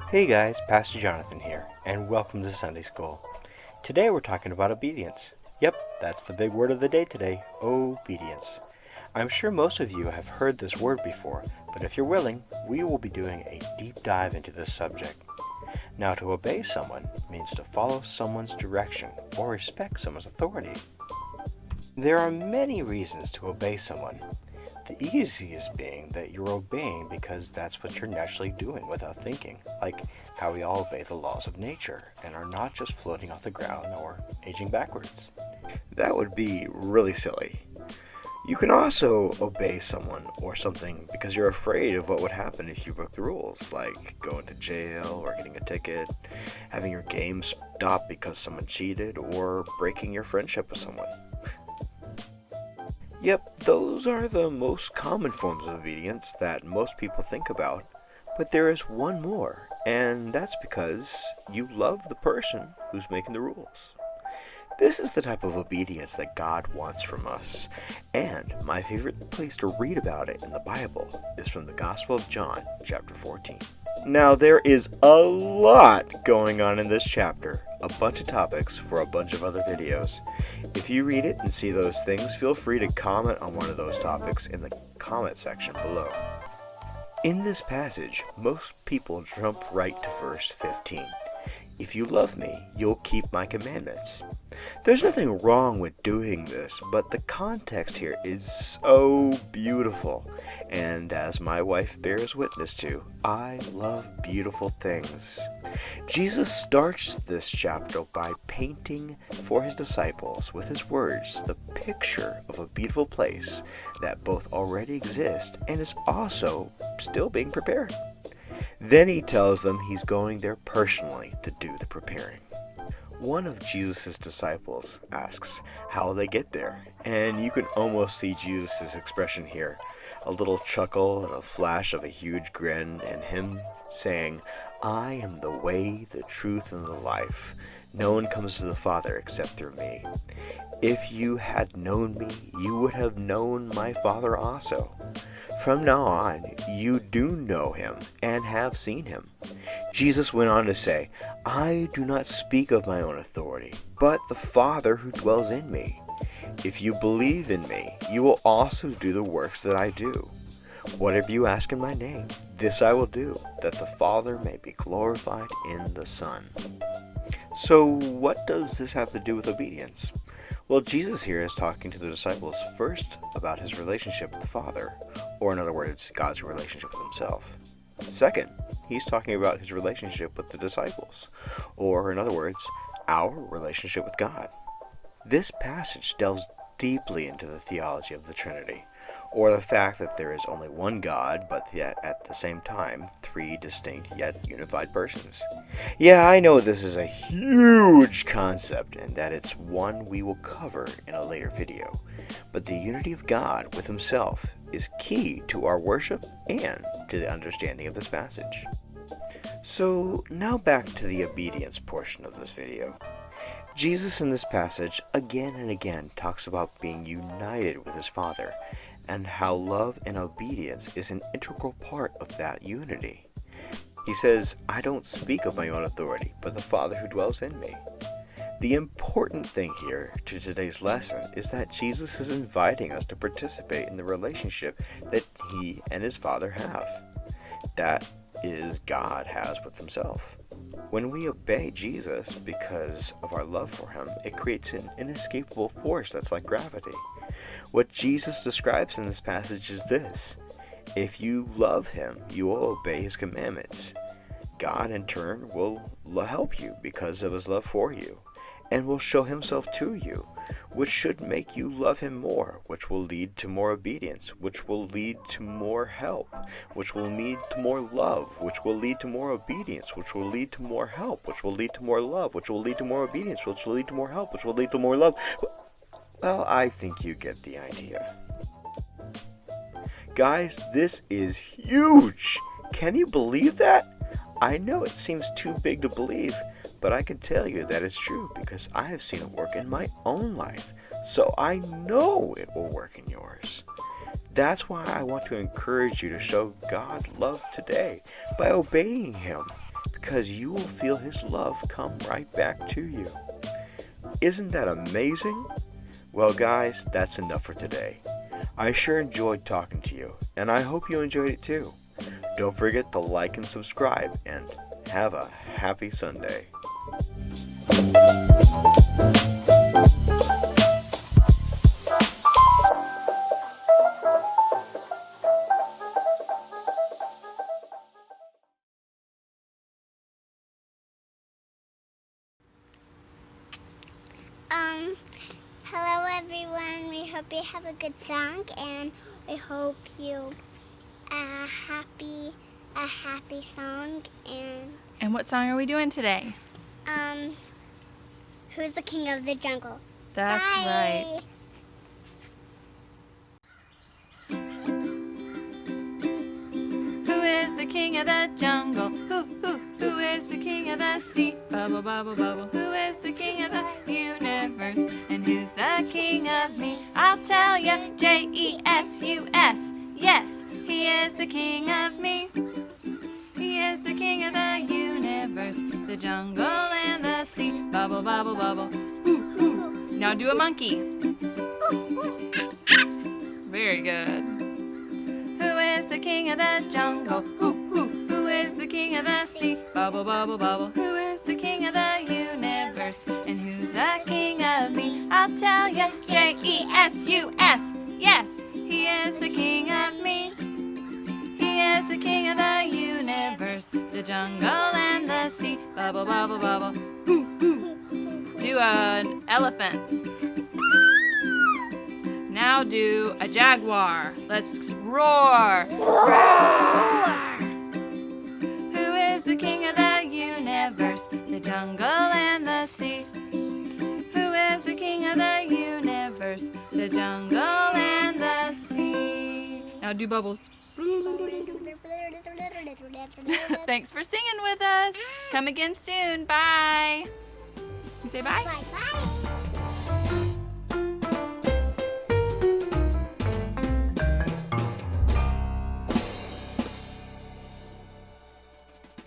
Hey guys, Pastor Jonathan here, and welcome to Sunday School. Today we're talking about obedience. Yep, that's the big word of the day today, obedience. I'm sure most of you have heard this word before, but if you're willing, we will be doing a deep dive into this subject. Now, to obey someone means to follow someone's direction or respect someone's authority. There are many reasons to obey someone. The easiest being that you're obeying because that's what you're naturally doing without thinking, like how we all obey the laws of nature and are not just floating off the ground or aging backwards. That would be really silly. You can also obey someone or something because you're afraid of what would happen if you broke the rules, like going to jail or getting a ticket, having your game stopped because someone cheated, or breaking your friendship with someone. Yep, those are the most common forms of obedience that most people think about. But there is one more, and that's because you love the person who's making the rules. This is the type of obedience that God wants from us, and my favorite place to read about it in the Bible is from the Gospel of John, chapter 14. Now, there is a lot going on in this chapter, a bunch of topics for a bunch of other videos. If you read it and see those things, feel free to comment on one of those topics in the comment section below. In this passage, most people jump right to verse 15. If you love me, you'll keep my commandments. There's nothing wrong with doing this, but the context here is so beautiful. And as my wife bears witness to, I love beautiful things. Jesus starts this chapter by painting for his disciples with his words the picture of a beautiful place that both already exists and is also still being prepared. Then he tells them he's going there personally to do the preparing. One of Jesus' disciples asks how they get there, and you can almost see Jesus' expression here. A little chuckle and a flash of a huge grin, and him saying, I am the way, the truth, and the life. No one comes to the Father except through me. If you had known me, you would have known my Father also. From now on, you do know him and have seen him. Jesus went on to say, I do not speak of my own authority, but the Father who dwells in me. If you believe in me, you will also do the works that I do. Whatever you ask in my name, this I will do, that the Father may be glorified in the Son. So what does this have to do with obedience? Well, Jesus here is talking to the disciples first about his relationship with the Father, or in other words, God's relationship with himself. Second, he's talking about his relationship with the disciples, or in other words, our relationship with God. This passage delves deeply into the theology of the Trinity, or the fact that there is only one God, but yet at the same time, three distinct yet unified persons. Yeah, I know this is a huge concept and that it's one we will cover in a later video, but the unity of God with himself is key to our worship and to the understanding of this passage. So now back to the obedience portion of this video. Jesus in this passage again and again talks about being united with his Father, and how love and obedience is an integral part of that unity. He says, I don't speak of my own authority, but the Father who dwells in me. The important thing here to today's lesson is that Jesus is inviting us to participate in the relationship that he and his Father have. That is, God has with himself. When we obey Jesus because of our love for him, it creates an inescapable force that's like gravity. What Jesus describes in this passage is this: if you love him, you will obey his commandments. God, in turn, will help you because of his love for you, and will show himself to you, which should make you love him more, which will lead to more obedience, which will lead to more help, which will lead to more love, which will lead to more obedience, which will lead to more help, which will lead to more love, which will lead to more obedience, which will lead to more help, which will lead to more love. Well, I think you get the idea. Guys, this is huge! Can you believe that? I know it seems too big to believe, but I can tell you that it's true because I have seen it work in my own life, so I know it will work in yours. That's why I want to encourage you to show God love today by obeying Him, because you will feel His love come right back to you. Isn't that amazing? Well, guys, that's enough for today. I sure enjoyed talking to you, and I hope you enjoyed it too. Don't forget to like and subscribe, and have a happy Sunday. Hello everyone. We hope you have a good song, and we hope you a happy song. And what song are we doing today? Who's the King of the Jungle? That's Bye. right. Who is the king of the jungle? Who is the king of the sea? Bubble, bubble, bubble. Who is the king of the universe? And who's the king of me? I'll tell ya, J-E-S-U-S. Yes, he is the king of me. He is the king of the universe, the jungle and the sea. Bubble, bubble, bubble. Now do a monkey. Very good. Who is the king of the jungle? Who is the king of the sea? Bubble, bubble, bubble. Who is the king of the universe? And who's the king of me? I'll tell ya, J-E-S-U-S. Yes, he is the king of me. He is the king of the universe, the jungle and the sea. Bubble, bubble, bubble. Do an elephant. Now do a jaguar. Let's roar. Roar. Who is the king of the universe, the jungle and the sea? Who is the king of the universe, the jungle and the sea? Now do bubbles. Thanks for singing with us. Come again soon. Bye. You say bye? Bye.